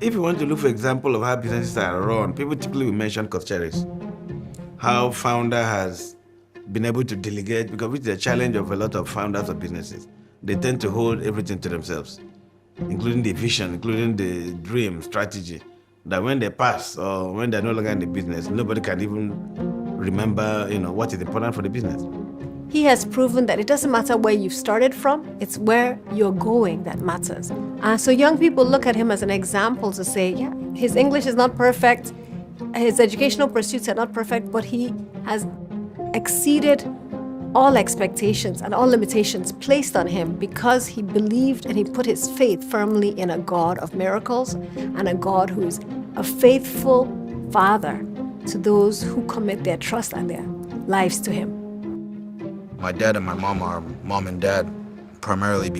If you want to look for example of how businesses are run, people typically will mention cost shares. How founder has been able to delegate, because it's a challenge of a lot of founders of businesses. They tend to hold everything to themselves, including the vision, including the dream, strategy, that when they pass or when they're no longer in the business, nobody can even remember, what is important for the business. He has proven that it doesn't matter where you've started from, it's where you're going that matters. So young people look at him as an example to say, yeah, his English is not perfect, his educational pursuits are not perfect, but he has exceeded all expectations and all limitations placed on him because he believed and he put his faith firmly in a God of miracles and a God who is a faithful father to those who commit their trust and their lives to him. My dad and my mom are mom and dad, primarily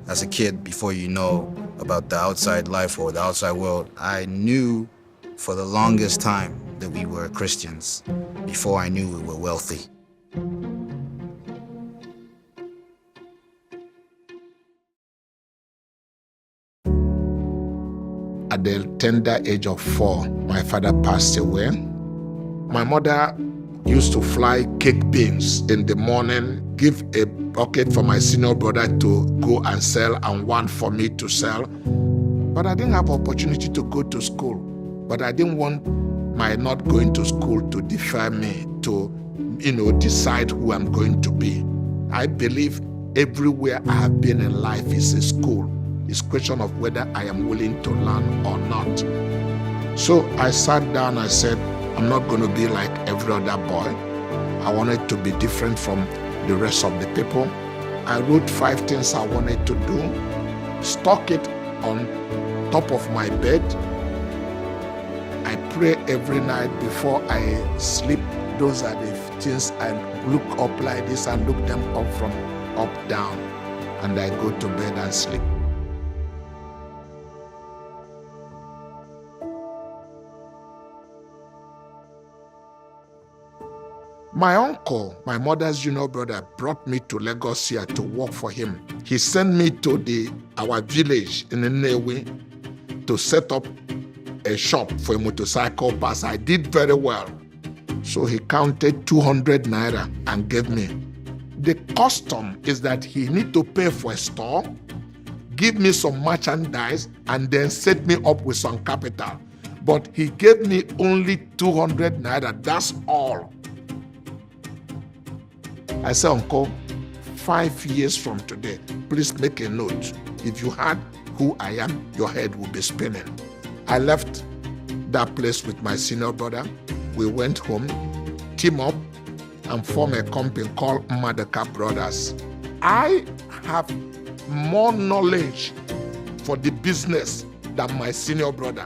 as a kid, before you know about the outside life or the outside world. I knew for the longest time that we were Christians before I knew we were wealthy. At the tender age of 4, my father passed away. My mother used to fly cake beans in the morning, give a bucket for my senior brother to go and sell and one for me to sell. But I didn't have opportunity to go to school. But I didn't want my not going to school to defer me to, decide who I'm going to be. I believe everywhere I have been in life is a school. It's a question of whether I am willing to learn or not. So I sat down and said, I'm not going to be like every other boy. I wanted to be different from the rest of the people. I wrote 5 things I wanted to do, stuck it on top of my bed. I pray every night before I sleep. Those are the things I look up like this and look them up from up down, and I go to bed and sleep. My uncle, my mother's junior brother, brought me to Lagos here to work for him. He sent me to our village in Nnewi to set up a shop for a motorcycle pass. I did very well. So he counted 200 naira and gave me. The custom is that he need to pay for a store, give me some merchandise, and then set me up with some capital. But he gave me only 200 naira, that's all. I said, Uncle, 5 years from today, please make a note. If you had who I am, your head will be spinning. I left that place with my senior brother. We went home, team up, and form a company called Maduka Brothers. I have more knowledge for the business than my senior brother.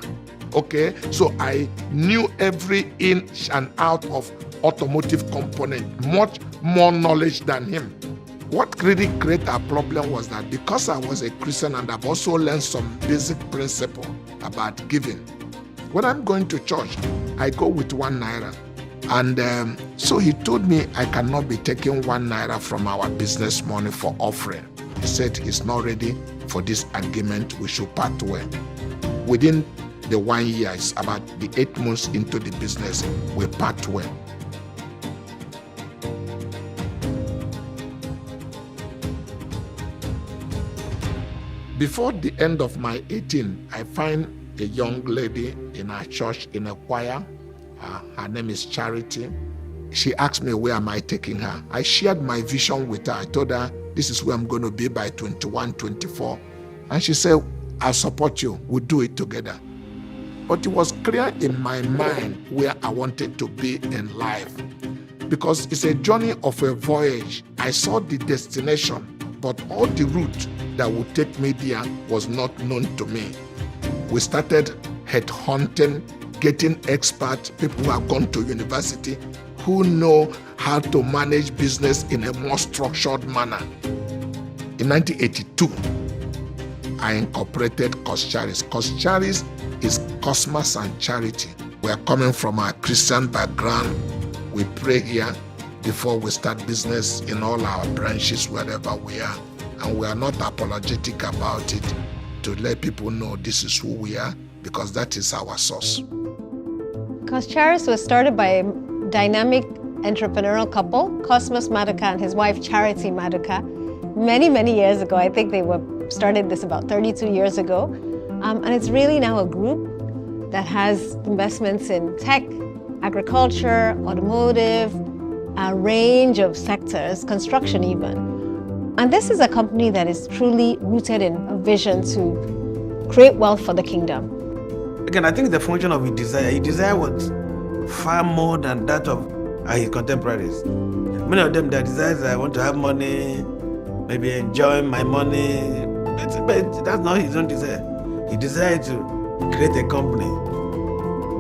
Okay, so I knew every in and out of automotive component, much more knowledge than him. What really created a problem was that because I was a Christian and I've also learned some basic principle about giving. When I'm going to church, I go with 1 naira. And so he told me I cannot be taking 1 naira from our business money for offering. He said he's not ready for this argument, we should part way. Within the 1 year, it's about the 8 months into the business, we part way. Before the end of my 18, I find a young lady in our church in a choir. Her name is Charity. She asked me where am I taking her. I shared my vision with her. I told her this is where I'm going to be by 21, 24. And she said, I'll support you. We'll do it together. But it was clear in my mind where I wanted to be in life. Because it's a journey of a voyage. I saw the destination, but all the route that would take me there was not known to me. We started headhunting, getting experts, people who have gone to university, who know how to manage business in a more structured manner. In 1982, I incorporated Coscharis. Coscharis is Cosmas and Charity. We are coming from a Christian background. We pray here before we start business in all our branches, wherever we are. And we are not apologetic about it, to let people know this is who we are because that is our source. Charis was started by a dynamic entrepreneurial couple, Cosmas Maduka and his wife Charity Maduka, many, many years ago. I think they started this about 32 years ago. And it's really now a group that has investments in tech, agriculture, automotive, a range of sectors, construction even. And this is a company that is truly rooted in a vision to create wealth for the kingdom. Again, I think the function of his desire was far more than that of his contemporaries. Many of them, their desires, I want to have money, maybe enjoy my money. But that's not his own desire. He desired to create a company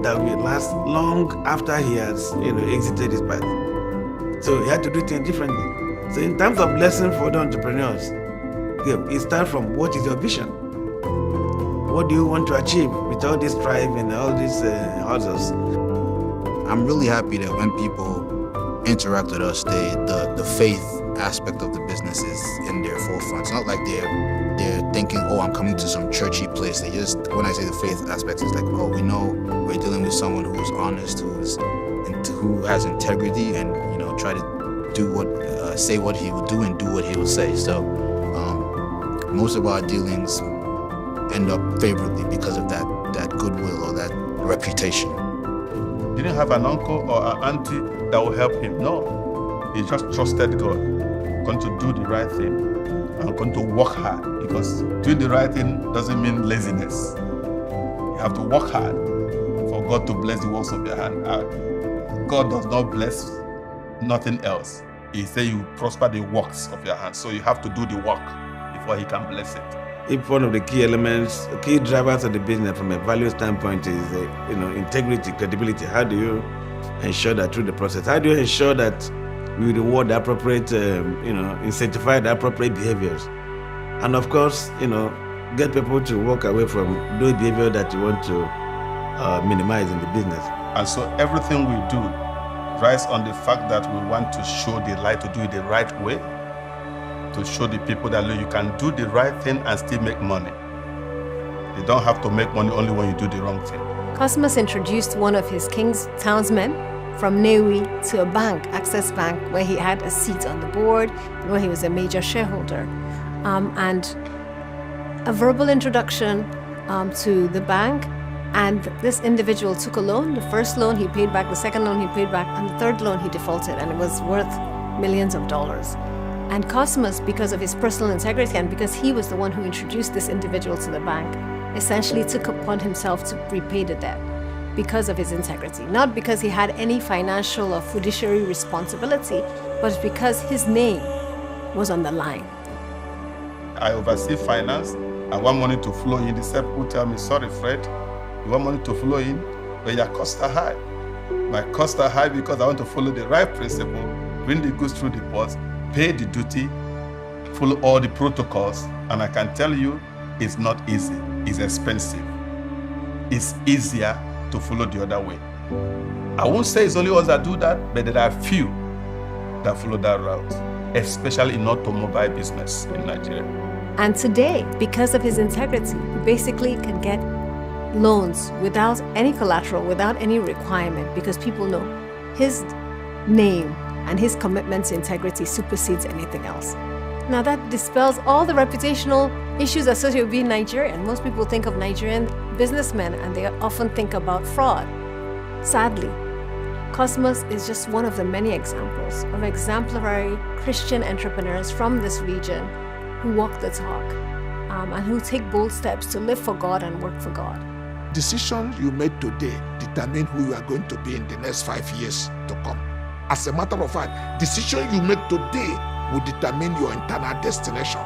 that will last long after he has, exited his path. So he had to do things differently. So in terms of lesson for the entrepreneurs, it starts from what is your vision? What do you want to achieve with all this drive and all these hustles? I'm really happy that when people interact with us, the faith aspect of the business is in their forefront. It's not like they're thinking, oh, I'm coming to some churchy place. They just, when I say the faith aspect, it's like, oh, we know we're dealing with someone who's honest, who has integrity, and try to do say what he will do and do what he will say. So most of our dealings end up favorably because of that goodwill or that reputation. He didn't have an uncle or an auntie that will help him. No, he just trusted God, going to do the right thing and going to work hard, because doing the right thing doesn't mean laziness. You have to work hard for God to bless the works of your hand. God does not bless nothing else. He said you prosper the works of your hands. So you have to do the work before he can bless it. If one of the key elements, key drivers of the business from a value standpoint is integrity, credibility, how do you ensure that through the process? How do you ensure that we reward the appropriate, incentivize the appropriate behaviors? And of course, get people to walk away from those behaviors that you want to minimize in the business. And so everything we do rests on the fact that we want to show the light, to do it the right way, to show the people that you can do the right thing and still make money. You don't have to make money only when you do the wrong thing. Cosmas introduced one of his king's townsmen from Newi to a bank, Access Bank, where he had a seat on the board and where he was a major shareholder. And a verbal introduction to the bank. And this individual took a loan. The first loan he paid back, the second loan he paid back, and the third loan he defaulted, and it was worth millions of dollars. And Cosmas, because of his personal integrity and because he was the one who introduced this individual to the bank, essentially took upon himself to repay the debt because of his integrity. Not because he had any financial or fiduciary responsibility, but because his name was on the line. I oversee finance. I want money to flow in. The same people tell me, sorry, Fred, you want money to flow in, but your costs are high. My costs are high because I want to follow the right principle, bring the goods through the ports, pay the duty, follow all the protocols, and I can tell you it's not easy, it's expensive. It's easier to follow the other way. I won't say it's only us that do that, but there are few that follow that route, especially in automobile business in Nigeria. And today, because of his integrity, he basically can get loans without any collateral, without any requirement, because people know his name and his commitment to integrity supersedes anything else. Now that dispels all the reputational issues associated with being Nigerian. Most people think of Nigerian businessmen and they often think about fraud. Sadly, Cosmas is just one of the many examples of exemplary Christian entrepreneurs from this region who walk the talk and who take bold steps to live for God and work for God. Decisions you made today determine who you are going to be in the next 5 years to come. As a matter of fact, decisions you make today will determine your internal destination.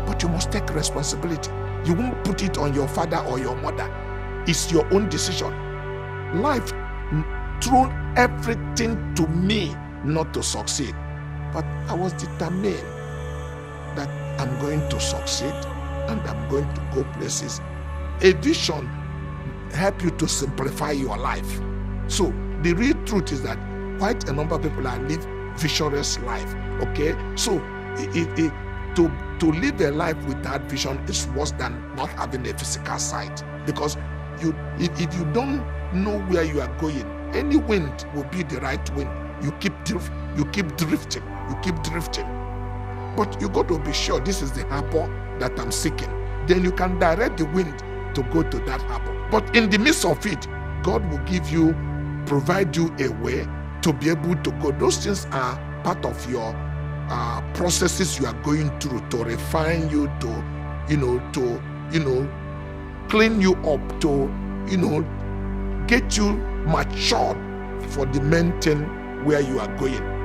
But you must take responsibility. You won't put it on your father or your mother. It's your own decision. Life threw everything to me not to succeed. But I was determined that I'm going to succeed and I'm going to go places. A vision helps you to simplify your life. So the real truth is that quite a number of people are living visionless life. Okay, so to live a life without vision is worse than not having a physical sight. Because if you don't know where you are going, any wind will be the right wind. You keep drifting. But you got to be sure this is the harbor that I'm seeking. Then you can direct the wind to go to that harbor. But in the midst of it, God will provide you a way to be able to go. Those things are part of your processes you are going through to refine you, to clean you up, to get you matured for the main thing where you are going.